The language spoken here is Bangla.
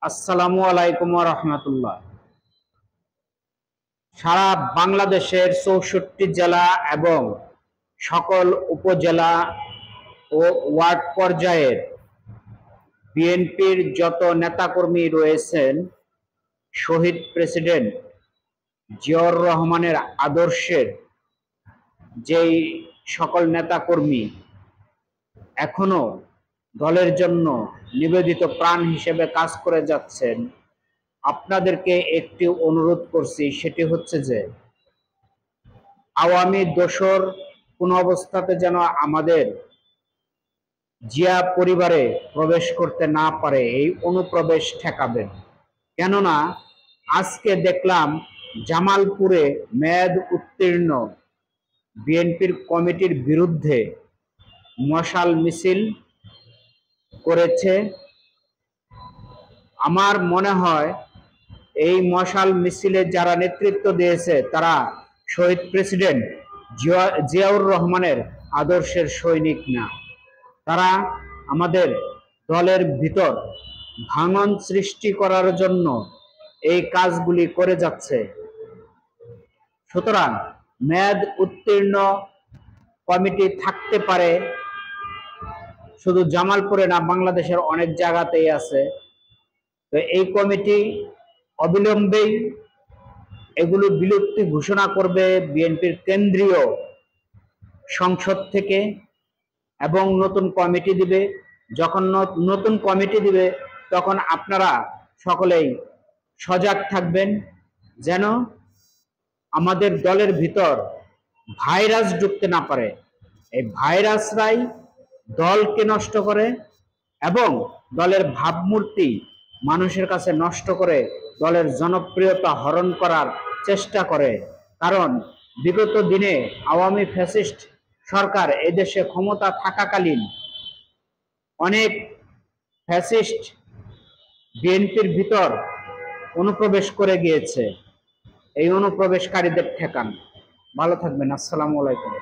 আসসালামু আলাইকুম ওয়া রাহমাতুল্লাহ। সারা বাংলাদেশের ৬৪ জেলা এবং সকল উপজেলা ও ওয়ার্ড পর্যায়ের বিএনপির যত নেতাকর্মী রয়েছেন, শহীদ প্রেসিডেন্ট জিয়াউর রহমানের আদর্শের যেই সকল নেতাকর্মী এখনো দলের জন্য নিবেদিত প্রাণ হিসেবে কাজ করে যাচ্ছেন, আপনাদেরকে একটি অনুরোধ করছি, সেটি হচ্ছে যে আওয়ামী দোসর কোন অবস্থাতে যেন আমাদের জিয়া পরিবারে প্রবেশ করতে না পারে, এই অনুপ্রবেশ ঠেকাবেন। কেননা আজকে দেখলাম জামালপুরে মেয়াদ উত্তীর্ণ বিএনপির কমিটির বিরুদ্ধে মশাল মিছিল করেছে। আমার মনে হয় এই মশাল মিছিলে যারা নেতৃত্ব দিয়েছে তারা শহীদ প্রেসিডেন্ট জিয়াউর রহমানের আদর্শের সৈনিক না, তারা আমাদের দলের ভিতর ভাঙন সৃষ্টি করার জন্য এই কাজগুলি করে যাচ্ছে। সুতরাং মেয়াদ উত্তীর্ণ কমিটি থাকতে পারে, শুধু জামালপুরে না, বাংলাদেশের অনেক জায়গাতেই আছে। তো এই কমিটি অবিলম্বেই এগুলো বিলুপ্তি ঘোষণা করবে বিএনপির কেন্দ্রীয় সংসদ থেকে এবং নতুন কমিটি দিবে। যখন নতুন কমিটি দিবে তখন আপনারা সকলেই সজাগ থাকবেন যেন আমাদের দলের ভিতর ভাইরাস ঢুকতে না পারে। এই ভাইরাসরাই দলকে নষ্ট করে এবং দলের ভাবমূর্তি মানুষের কাছে নষ্ট করে দলের জনপ্রিয়তা হরণ করার চেষ্টা করে। কারণ বিগত দিনে আওয়ামী ফ্যাসিস্ট সরকার এদেশে ক্ষমতা থাকাকালীন অনেক ফ্যাসিস্ট বিএনপির ভিতর অনুপ্রবেশ করে গিয়েছে। এই অনুপ্রবেশকারীদের ঠেকান। ভালো থাকবেন। আসসালামু আলাইকুম।